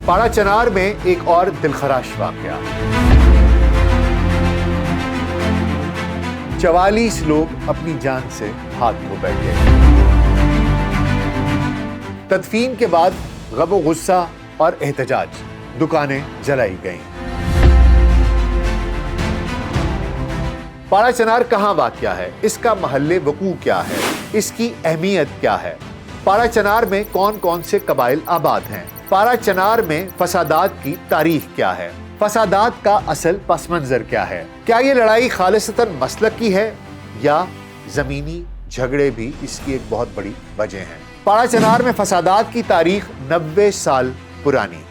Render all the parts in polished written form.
پاڑا چنار میں ایک اور دلخراش واقعہ۔ 44 لوگ اپنی جان سے ہاتھ دھو بیٹھے۔ تدفین کے بعد غم و غصہ اور احتجاج، دکانیں جلائی گئیں۔ پاڑا چنار کہاں واقع ہے؟ اس کا محل وقوع کیا ہے؟ اس کی اہمیت کیا ہے؟ پاڑا چنار میں کون کون سے قبائل آباد ہیں؟ پاڑا چنار میں فسادات کی تاریخ کیا ہے؟ فسادات کا اصل پس منظر کیا ہے؟ کیا یہ لڑائی خالصتاً مسلک کی ہے یا زمینی جھگڑے بھی اس کی ایک بہت بڑی وجہ ہیں؟ پاڑا چنار میں فسادات کی تاریخ 90 سال پرانی۔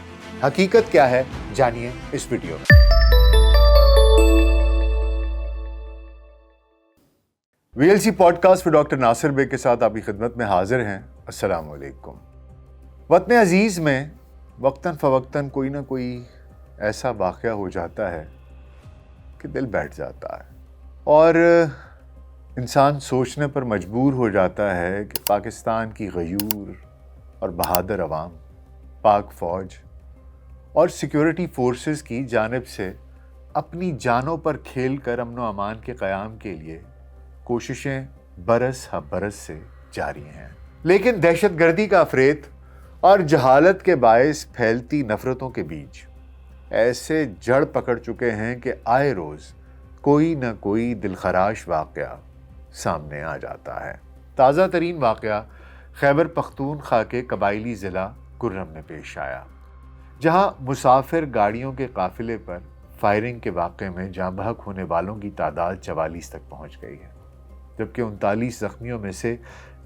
حقیقت کیا ہے؟ جانیے اس ویڈیو میں۔ VLC پوڈ کاسٹ میں ڈاکٹر ناصر بے کے ساتھ آپ کی خدمت میں حاضر ہیں۔ السلام علیکم۔ وطن عزیز میں وقتاً فوقتاً کوئی نہ کوئی ایسا واقعہ ہو جاتا ہے کہ دل بیٹھ جاتا ہے اور انسان سوچنے پر مجبور ہو جاتا ہے کہ پاکستان کی غیور اور بہادر عوام، پاک فوج اور سیکیورٹی فورسز کی جانب سے اپنی جانوں پر کھیل کر امن و امان کے قیام کے لیے کوششیں برس ہا برس سے جاری ہیں، لیکن دہشت گردی کا افریت اور جہالت کے باعث پھیلتی نفرتوں کے بیچ ایسے جڑ پکڑ چکے ہیں کہ آئے روز کوئی نہ کوئی دلخراش واقعہ سامنے آ جاتا ہے۔ تازہ ترین واقعہ خیبر پختونخوا کے قبائلی ضلع کرم میں پیش آیا، جہاں مسافر گاڑیوں کے قافلے پر فائرنگ کے واقعے میں جاں بحق ہونے والوں کی تعداد 44 تک پہنچ گئی ہے، جبکہ 39 زخمیوں میں سے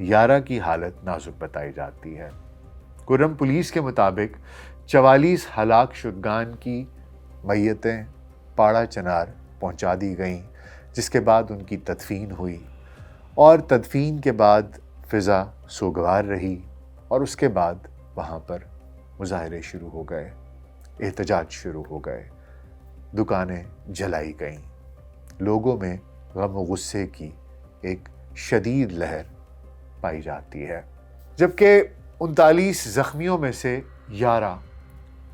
11 کی حالت نازک بتائی جاتی ہے۔ کرم پولیس کے مطابق 44 ہلاک شدگان کی میتیں پاڑا چنار پہنچا دی گئیں، جس کے بعد ان کی تدفین ہوئی اور تدفین کے بعد فضا سوگوار رہی اور اس کے بعد وہاں پر مظاہرے شروع ہو گئے، احتجاج شروع ہو گئے، دکانیں جلائی گئیں، لوگوں میں غم و غصے کی ایک شدید لہر پائی جاتی ہے، جبکہ 39 زخمیوں میں سے 11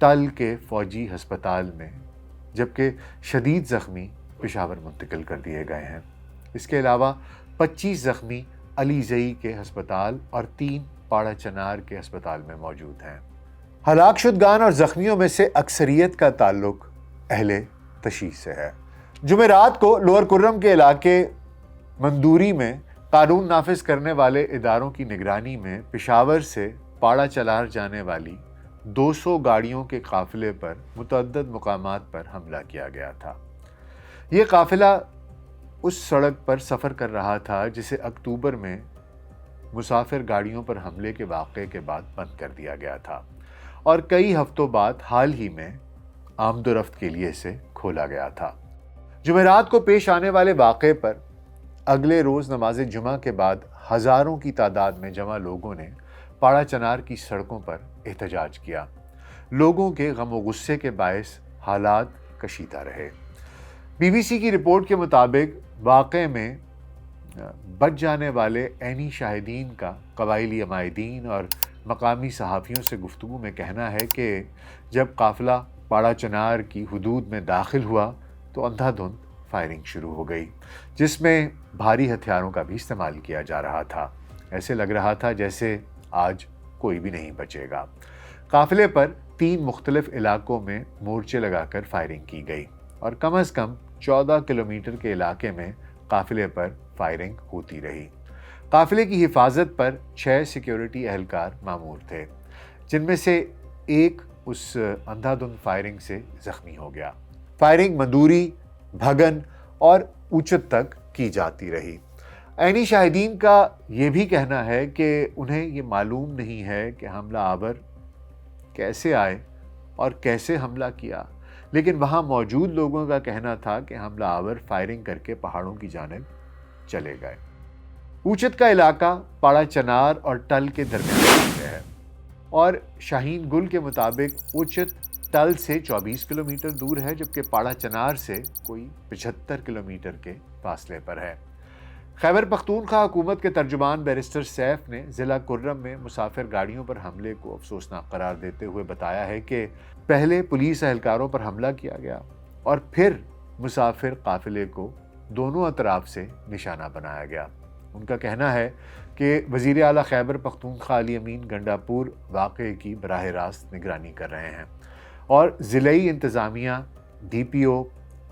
ٹل کے فوجی ہسپتال میں، جبکہ شدید زخمی پشاور منتقل کر دیے گئے ہیں۔ اس کے علاوہ 25 زخمی علی زئی کے ہسپتال اور 3 پاڑا چنار کے ہسپتال میں موجود ہیں۔ ہلاک شدگان اور زخمیوں میں سے اکثریت کا تعلق اہل تشیع سے ہے۔ جمعرات کو لوور کرم کے علاقے مندوری میں قانون نافذ کرنے والے اداروں کی نگرانی میں پشاور سے پاڑا چنار جانے والی 200 گاڑیوں کے قافلے پر متعدد مقامات پر حملہ کیا گیا تھا۔ یہ قافلہ اس سڑک پر سفر کر رہا تھا جسے اکتوبر میں مسافر گاڑیوں پر حملے کے واقعے کے بعد بند کر دیا گیا تھا اور کئی ہفتوں بعد حال ہی میں آمد و رفت کے لیے اسے کھولا گیا تھا۔ جمعرات کو پیش آنے والے واقعے پر اگلے روز نماز جمعہ کے بعد ہزاروں کی تعداد میں جمع لوگوں نے پاڑا چنار کی سڑکوں پر احتجاج کیا۔ لوگوں کے غم و غصے کے باعث حالات کشیدہ رہے۔ BBC کی رپورٹ کے مطابق واقعے میں بچ جانے والے عینی شاہدین کا قبائلی عمائدین اور مقامی صحافیوں سے گفتگو میں کہنا ہے کہ جب قافلہ پاڑا چنار کی حدود میں داخل ہوا تو اندھا دھند فائرنگ شروع ہو گئی، جس میں بھاری ہتھیاروں کا بھی استعمال کیا جا رہا تھا۔ ایسے لگ رہا تھا جیسے آج کوئی بھی نہیں بچے گا۔ قافلے پر 3 مختلف علاقوں میں مورچے لگا کر فائرنگ کی گئی اور کم از کم 14 کلومیٹر کے علاقے میں قافلے پر فائرنگ ہوتی رہی۔ قافلے کی حفاظت پر 6 سیکیورٹی اہلکار مامور تھے، جن میں سے ایک اس اندھا دھند فائرنگ سے زخمی ہو گیا۔ فائرنگ مندوری، بھگن اور اوچت تک کی جاتی رہی۔ عینی شاہدین کا یہ بھی کہنا ہے کہ انہیں یہ معلوم نہیں ہے کہ حملہ آور کیسے آئے اور کیسے حملہ کیا، لیکن وہاں موجود لوگوں کا کہنا تھا کہ حملہ آور فائرنگ کر کے پہاڑوں کی جانب چلے گئے۔ اوچت کا علاقہ پاڑا چنار اور ٹل کے درمیان ہے اور شاہین گل کے مطابق اوچت ٹل سے 24 کلومیٹر دور ہے، جبکہ پاڑا چنار سے کوئی 75 کلومیٹر کے فاصلے پر ہے۔ خیبر پختونخوا حکومت کے ترجمان بیرسٹر سیف نے ضلع کرم میں مسافر گاڑیوں پر حملے کو افسوسناک قرار دیتے ہوئے بتایا ہے کہ پہلے پولیس اہلکاروں پر حملہ کیا گیا اور پھر مسافر قافلے کو دونوں اطراف سے نشانہ بنایا گیا۔ ان کا کہنا ہے کہ وزیر اعلیٰ خیبر پختونخوا علی امین گنڈاپور واقعے کی براہ راست نگرانی کر رہے ہیں اور ضلعی انتظامیہ، ڈی پی او،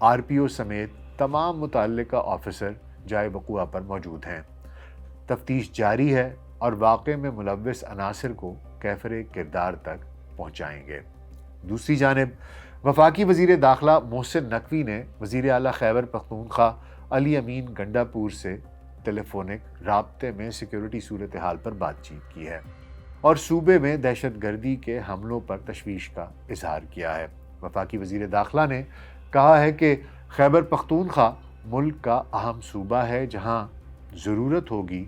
آر پی او سمیت تمام متعلقہ آفیسر جائے وقوع پر موجود ہیں۔ تفتیش جاری ہے اور واقعے میں ملوث عناصر کو کیفر کردار تک پہنچائیں گے۔ دوسری جانب وفاقی وزیر داخلہ محسن نقوی نے وزیر اعلیٰ خیبر پختونخوا علی امین گنڈاپور سے ٹیلی فونک رابطے میں سیکیورٹی صورتحال پر بات چیت کی ہے اور صوبے میں دہشت گردی کے حملوں پر تشویش کا اظہار کیا ہے۔ وفاقی وزیر داخلہ نے کہا ہے کہ خیبر پختونخوا ملک کا اہم صوبہ ہے، جہاں ضرورت ہوگی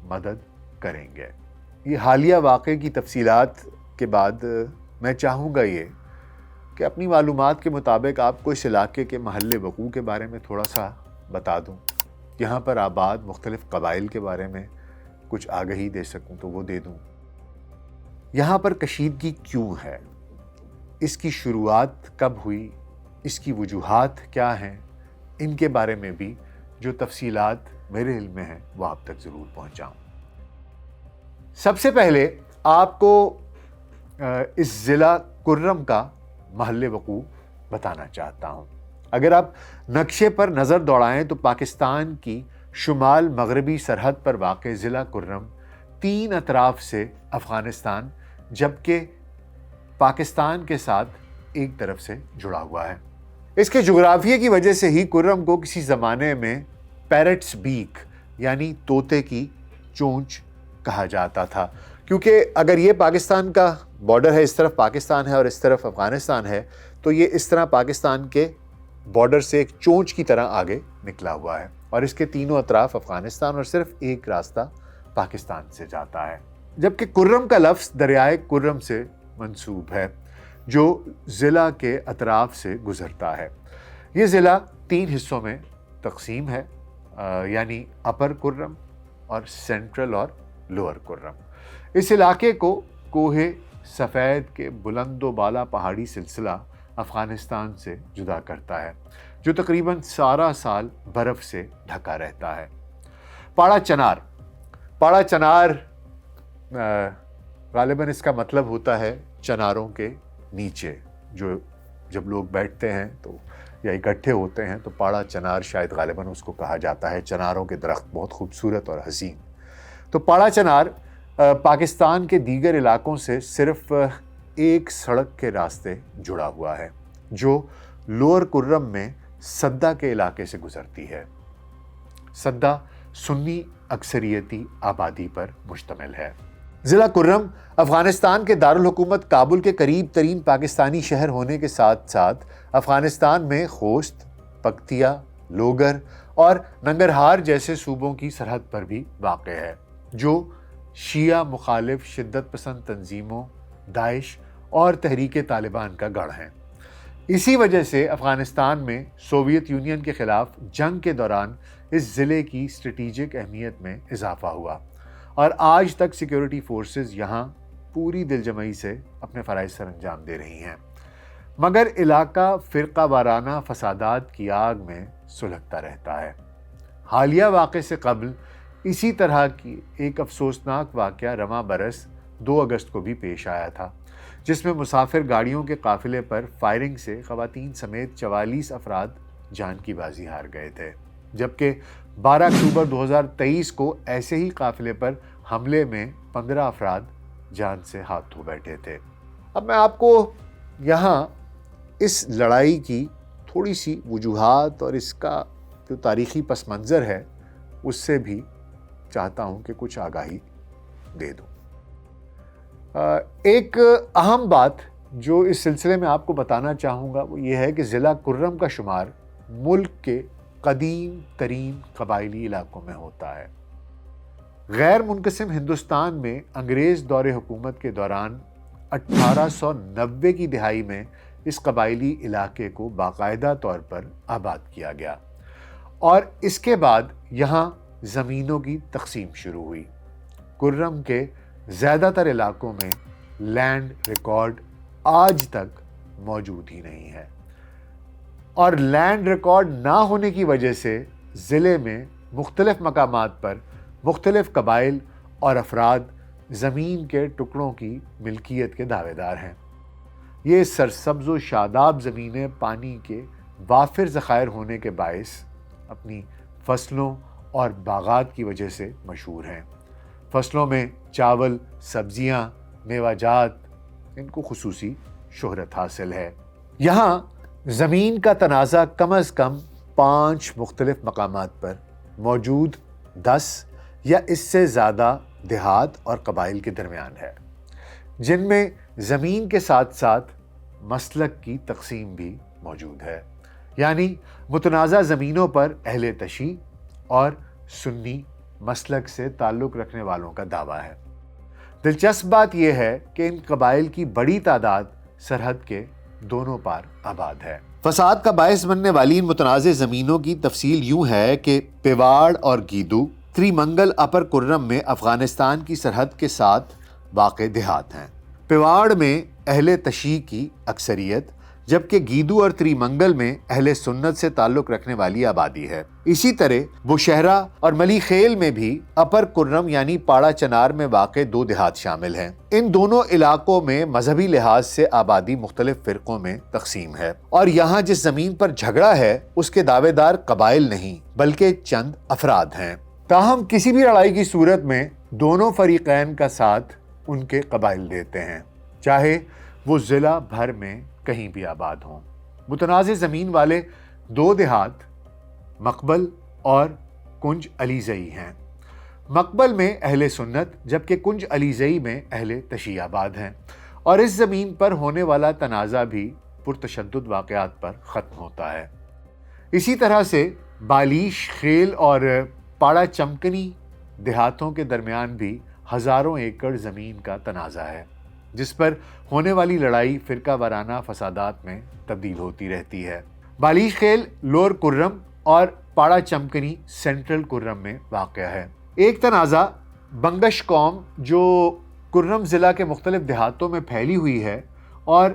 مدد کریں گے۔ یہ حالیہ واقعے کی تفصیلات کے بعد میں چاہوں گا یہ کہ اپنی معلومات کے مطابق آپ کو اس علاقے کے محل وقوع کے بارے میں تھوڑا سا بتا دوں، یہاں پر آباد مختلف قبائل کے بارے میں کچھ آگہی دے سکوں تو وہ دے دوں۔ یہاں پر کشیدگی کیوں ہے، اس کی شروعات کب ہوئی، اس کی وجوہات کیا ہیں، ان کے بارے میں بھی جو تفصیلات میرے علم میں ہیں وہ آپ تک ضرور پہنچاؤں۔ سب سے پہلے آپ کو اس ضلع کرم کا محل وقوع بتانا چاہتا ہوں۔ اگر آپ نقشے پر نظر دوڑائیں تو پاکستان کی شمال مغربی سرحد پر واقع ضلع کرم 3 اطراف سے افغانستان جبکہ پاکستان کے ساتھ ایک طرف سے جڑا ہوا ہے۔ اس کے جغرافیے کی وجہ سے ہی کرم کو کسی زمانے میں پیرٹس بیک یعنی طوطے کی چونچ کہا جاتا تھا، کیونکہ اگر یہ پاکستان کا بارڈر ہے، اس طرف پاکستان ہے اور اس طرف افغانستان ہے، تو یہ اس طرح پاکستان کے بارڈر سے ایک چونچ کی طرح آگے نکلا ہوا ہے اور اس کے تینوں اطراف افغانستان اور صرف ایک راستہ پاکستان سے جاتا ہے۔ جبکہ کرم کا لفظ دریائے کرم سے منسوب ہے جو ضلع کے اطراف سے گزرتا ہے۔ یہ ضلع 3 حصوں میں تقسیم ہے، یعنی اپر کرم اور سینٹرل اور لوور کرم۔ اس علاقے کو کوہ سفید کے بلند و بالا پہاڑی سلسلہ افغانستان سے جدا کرتا ہے جو تقریباً سارا سال برف سے ڈھکا رہتا ہے۔ پاڑا چنار غالباً اس کا مطلب ہوتا ہے چناروں کے نیچے، جو جب لوگ بیٹھتے ہیں تو یا اکٹھے ہوتے ہیں تو پاڑا چنار شاید غالباً اس کو کہا جاتا ہے۔ چناروں کے درخت بہت خوبصورت اور حسین۔ تو پاڑا چنار پاکستان کے دیگر علاقوں سے صرف ایک سڑک کے راستے جڑا ہوا ہے جو لوور کرم میں سدہ کے علاقے سے گزرتی ہے۔ سدہ سنی اکثریتی آبادی پر مشتمل ہے۔ ضلع کرم افغانستان کے دارالحکومت کابل کے قریب ترین پاکستانی شہر ہونے کے ساتھ ساتھ افغانستان میں خوست، پکتیا، لوگر اور ننگرہار جیسے صوبوں کی سرحد پر بھی واقع ہے جو شیعہ مخالف شدت پسند تنظیموں، داعش اور تحریک طالبان کا گڑھ ہیں۔ اسی وجہ سے افغانستان میں سوویت یونین کے خلاف جنگ کے دوران اس ضلع کی اسٹریٹجک اہمیت میں اضافہ ہوا اور آج تک سیکیورٹی فورسز یہاں پوری دل جمعی سے اپنے فرائض سر انجام دے رہی ہیں، مگر علاقہ فرقہ وارانہ فسادات کی آگ میں سلگتا رہتا ہے۔ حالیہ واقعے سے قبل اسی طرح کی ایک افسوسناک واقعہ رواں برس 2 اگست کو بھی پیش آیا تھا، جس میں مسافر گاڑیوں کے قافلے پر فائرنگ سے خواتین سمیت 44 افراد جان کی بازی ہار گئے تھے، جبکہ 12 اکتوبر 2023 کو ایسے ہی قافلے پر حملے میں 15 افراد جان سے ہاتھ دھو بیٹھے تھے۔ اب میں آپ کو یہاں اس لڑائی کی تھوڑی سی وجوہات اور اس کا جو تاریخی پس منظر ہے اس سے بھی چاہتا ہوں کہ کچھ آگاہی دے دوں۔ ایک اہم بات جو اس سلسلے میں آپ کو بتانا چاہوں گا وہ یہ ہے کہ ضلع کرم کا شمار ملک کے قدیم ترین قبائلی علاقوں میں ہوتا ہے۔ غیر منقسم ہندوستان میں انگریز دور حکومت کے دوران 1890 کی دہائی میں اس قبائلی علاقے کو باقاعدہ طور پر آباد کیا گیا اور اس کے بعد یہاں زمینوں کی تقسیم شروع ہوئی۔ کرم کے زیادہ تر علاقوں میں لینڈ ریکارڈ آج تک موجود ہی نہیں ہے، اور لینڈ ریکارڈ نہ ہونے کی وجہ سے ضلع میں مختلف مقامات پر مختلف قبائل اور افراد زمین کے ٹکڑوں کی ملکیت کے دعوے دار ہیں۔ یہ سرسبز و شاداب زمینیں پانی کے وافر ذخائر ہونے کے باعث اپنی فصلوں اور باغات کی وجہ سے مشہور ہیں۔ فصلوں میں چاول، سبزیاں، میوہ جات، ان کو خصوصی شہرت حاصل ہے۔ یہاں زمین کا تنازع کم از کم 5 مختلف مقامات پر موجود 10 یا اس سے زیادہ دیہات اور قبائل کے درمیان ہے، جن میں زمین کے ساتھ ساتھ مسلک کی تقسیم بھی موجود ہے، یعنی متنازع زمینوں پر اہل تشیع اور سنی مسلک سے تعلق رکھنے والوں کا دعویٰ ہے۔ دلچسپ بات یہ ہے کہ ان قبائل کی بڑی تعداد سرحد کے دونوں پار آباد ہے۔ فساد کا باعث بننے والی ان متنازع زمینوں کی تفصیل یوں ہے کہ پیواڑ اور گیدو تریمنگل اپر کرم میں افغانستان کی سرحد کے ساتھ واقع دیہات ہیں۔ پیواڑ میں اہل تشیع کی اکثریت، جبکہ گیدو اور تریمنگل میں اہل سنت سے تعلق رکھنے والی آبادی ہے۔ اسی طرح بشہرہ اور ملی خیل میں بھی اپر کرم یعنی پاڑا چنار میں واقع 2 دیہات شامل ہیں۔ ان دونوں علاقوں میں مذہبی لحاظ سے آبادی مختلف فرقوں میں تقسیم ہے، اور یہاں جس زمین پر جھگڑا ہے اس کے دعوے دار قبائل نہیں بلکہ چند افراد ہیں۔ تاہم کسی بھی لڑائی کی صورت میں دونوں فریقین کا ساتھ ان کے قبائل دیتے ہیں، چاہے وہ ضلع بھر میں کہیں بھی آباد ہوں۔ متنازع زمین والے 2 دیہات مقبل اور کنج علیزئی ہیں۔ مقبل میں اہل سنت جبکہ کنج علیزئی میں اہل تشیع آباد ہیں، اور اس زمین پر ہونے والا تنازع بھی پرتشدد واقعات پر ختم ہوتا ہے۔ اسی طرح سے بالیش، خیل اور پاڑا چمکنی دیہاتوں کے درمیان بھی ہزاروں ایکڑ زمین کا تنازع ہے، جس پر ہونے والی لڑائی فرقہ وارانہ فسادات میں تبدیل ہوتی رہتی ہے۔ بالیش خیل لور کرم اور پاڑا چمکنی سینٹرل کرم میں واقع ہے۔ ایک تنازع بنگش قوم جو کرم ضلع کے مختلف دیہاتوں میں پھیلی ہوئی ہے، اور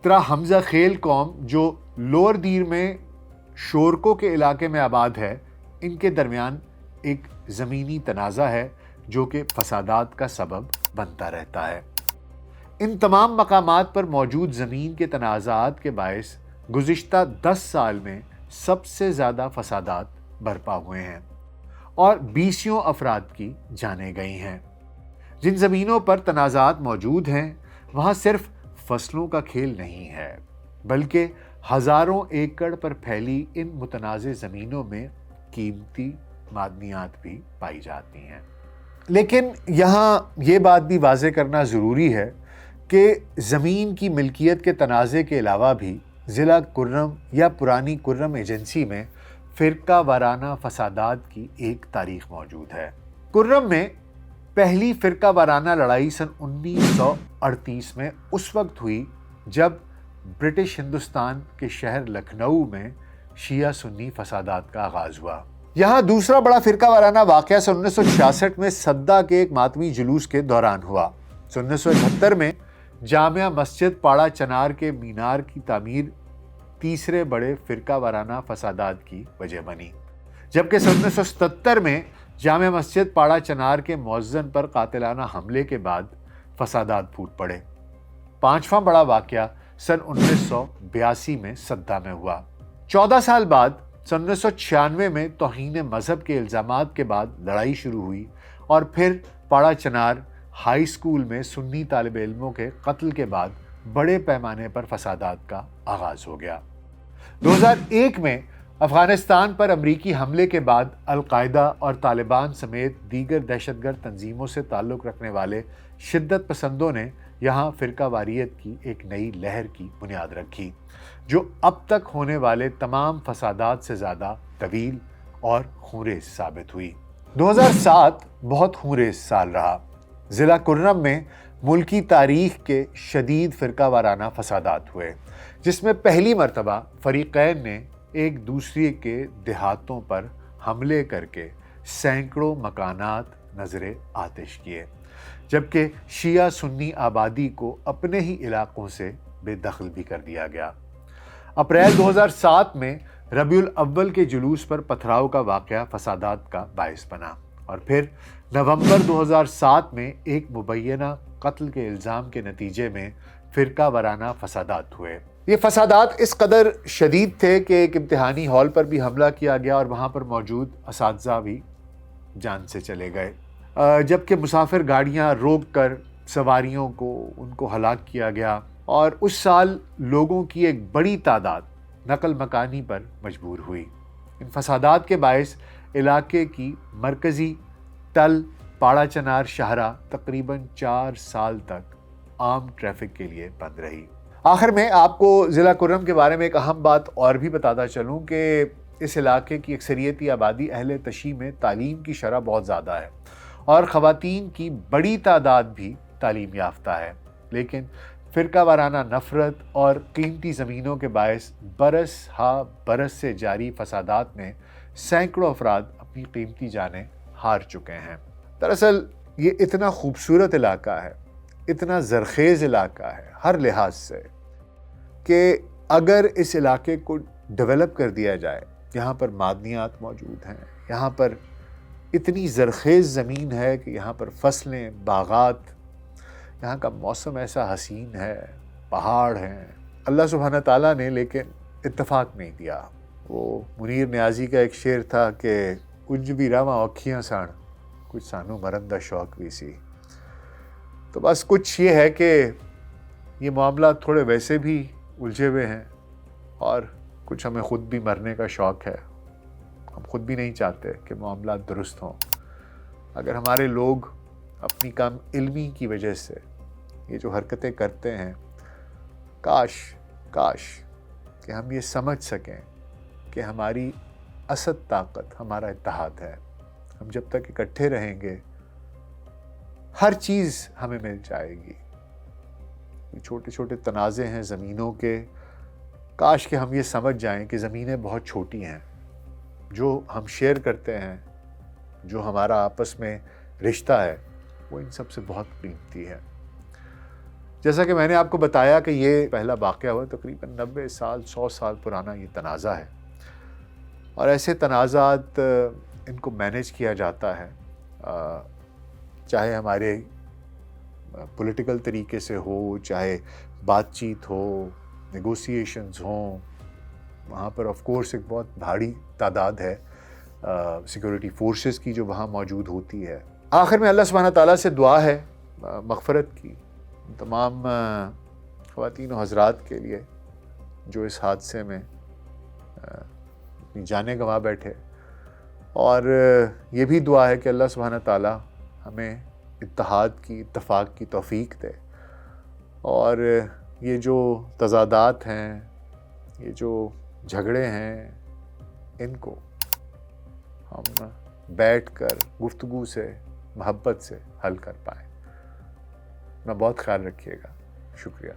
ترا حمزہ خیل قوم جو لور دیر میں شورکو کے علاقے میں آباد ہے، ان کے درمیان ایک زمینی تنازع ہے جو کہ فسادات کا سبب بنتا رہتا ہے۔ ان تمام مقامات پر موجود زمین کے تنازعات کے باعث گزشتہ 10 سال میں سب سے زیادہ فسادات برپا ہوئے ہیں اور 20 افراد کی جانیں گئی ہیں۔ جن زمینوں پر تنازعات موجود ہیں وہاں صرف فصلوں کا کھیل نہیں ہے، بلکہ ہزاروں ایکڑ پر پھیلی ان متنازع زمینوں میں قیمتی معدنیات بھی پائی جاتی ہیں۔ لیکن یہاں یہ بات بھی واضح کرنا ضروری ہے کہ زمین کی ملکیت کے تنازع کے علاوہ بھی ضلع کرم یا پرانی کرم ایجنسی میں فرقہ وارانہ فسادات کی ایک تاریخ موجود ہے۔ کرم میں پہلی فرقہ وارانہ لڑائی سن 1938 میں اس وقت ہوئی جب برٹش ہندوستان کے شہر لکھنؤ میں شیعہ سنی فسادات کا آغاز ہوا۔ یہاں دوسرا بڑا فرقہ وارانہ واقعہ سن 1966 میں سدا کے ایک ماتمی جلوس کے دوران ہوا۔ سن 1971 میں جامع مسجد پاڑا چنار کے مینار کی تعمیر تیسرے بڑے فرقہ وارانہ فسادات کی وجہ بنی، جبکہ سن 1977 میں جامع مسجد پاڑا چنار کے مؤذن پر قاتلانہ حملے کے بعد فسادات پھوٹ پڑے۔ 5واں بڑا واقعہ سن 1982 میں سدا میں ہوا۔ 14 سال بعد سن 1996 میں توہین مذہب کے الزامات کے بعد لڑائی شروع ہوئی، اور پھر پاڑا چنار ہائی اسکول میں سنی طالب علموں کے قتل کے بعد بڑے پیمانے پر فسادات کا آغاز ہو گیا۔ 2001 میں افغانستان پر امریکی حملے کے بعد القاعدہ اور طالبان سمیت دیگر دہشت گرد تنظیموں سے تعلق رکھنے والے شدت پسندوں نے یہاں فرقہ واریت کی ایک نئی لہر کی بنیاد رکھی، جو اب تک ہونے والے تمام فسادات سے زیادہ طویل اور خونریز ثابت ہوئی۔ 2007 بہت خونریز سال رہا۔ ضلع کرم میں ملکی تاریخ کے شدید فرقہ وارانہ فسادات ہوئے، جس میں پہلی مرتبہ فریقین نے ایک دوسرے کے دیہاتوں پر حملے کر کے سینکڑوں مکانات نظر آتش کیے، جبکہ شیعہ سنی آبادی کو اپنے ہی علاقوں سے بے دخل بھی کر دیا گیا۔ اپریل 2007 میں ربیع الاول کے جلوس پر پتھراؤ کا واقعہ فسادات کا باعث بنا، اور پھر نومبر 2007 میں ایک مبینہ قتل کے الزام کے نتیجے میں فرقہ وارانہ فسادات ہوئے۔ یہ فسادات اس قدر شدید تھے کہ ایک امتحانی ہال پر بھی حملہ کیا گیا اور وہاں پر موجود اساتذہ بھی جان سے چلے گئے، جبکہ مسافر گاڑیاں روک کر سواریوں کو ان کو ہلاک کیا گیا، اور اس سال لوگوں کی ایک بڑی تعداد نقل مکانی پر مجبور ہوئی۔ ان فسادات کے باعث علاقے کی مرکزی تل پاڑا چنار شاہراہ تقریباً 4 سال تک عام ٹریفک کے لیے بند رہی۔ آخر میں آپ کو ضلع کرم کے بارے میں ایک اہم بات اور بھی بتاتا چلوں کہ اس علاقے کی اکثریتی آبادی اہل تشیع میں تعلیم کی شرح بہت زیادہ ہے، اور خواتین کی بڑی تعداد بھی تعلیم یافتہ ہے، لیکن فرقہ وارانہ نفرت اور قیمتی زمینوں کے باعث برس ہا برس سے جاری فسادات میں سینکڑوں افراد اپنی قیمتی جانیں ہار چکے ہیں۔ دراصل یہ اتنا خوبصورت علاقہ ہے، اتنا زرخیز علاقہ ہے ہر لحاظ سے، کہ اگر اس علاقے کو ڈیولپ کر دیا جائے، یہاں پر معدنیات موجود ہیں، یہاں پر اتنی زرخیز زمین ہے کہ یہاں پر فصلیں، باغات، یہاں کا موسم ایسا حسین ہے، پہاڑ ہیں۔ اللہ سبحانہ تعالیٰ نے لیکن اتفاق نہیں دیا۔ وہ منیر نیازی کا ایک شعر تھا کہ کچھ بھی رواں اوکھیاں سان کچھ سانو مرن دا شوق بھی سی۔ تو بس کچھ یہ ہے کہ یہ معاملات تھوڑے ویسے بھی الجھے ہوئے ہیں، اور کچھ ہمیں خود بھی مرنے کا شوق ہے۔ ہم خود بھی نہیں چاہتے کہ معاملات درست ہوں۔ اگر ہمارے لوگ اپنی کم علمی کی وجہ سے یہ جو حرکتیں کرتے ہیں، کاش کہ ہم یہ سمجھ سکیں کہ ہماری اصل طاقت ہمارا اتحاد ہے۔ ہم جب تک اکٹھے رہیں گے ہر چیز ہمیں مل جائے گی۔ یہ چھوٹے چھوٹے تنازع ہیں زمینوں کے، کاش کہ ہم یہ سمجھ جائیں کہ زمینیں بہت چھوٹی ہیں، جو ہم شیئر کرتے ہیں، جو ہمارا آپس میں رشتہ ہے، وہ ان سب سے بہت قیمتی ہے۔ جیسا کہ میں نے آپ کو بتایا کہ یہ پہلا واقعہ ہوا، تقریباً 90 سال 100 سال پرانا یہ تنازع ہے، اور ایسے تنازعات ان کو مینیج کیا جاتا ہے، چاہے ہمارے پولیٹیکل طریقے سے ہو، چاہے بات چیت ہو، نیگوسیشنز ہوں۔ وہاں پر آف کورس ایک بہت بھاری تعداد ہے سیکورٹی فورسز کی جو وہاں موجود ہوتی ہے۔ آخر میں اللہ سبحانہ تعالیٰ سے دعا ہے مغفرت کی تمام خواتین و حضرات کے لیے جو اس حادثے میں اپنی جانیں گنوا بیٹھے، اور یہ بھی دعا ہے کہ اللہ سبحانہ تعالیٰ ہمیں اتحاد کی، اتفاق کی توفیق دے، اور یہ جو تضادات ہیں، یہ جو جھگڑے ہیں، ان کو ہم بیٹھ کر گفتگو سے، محبت سے حل کر پائیں۔ اپنا بہت خیال رکھیے گا۔ شکریہ۔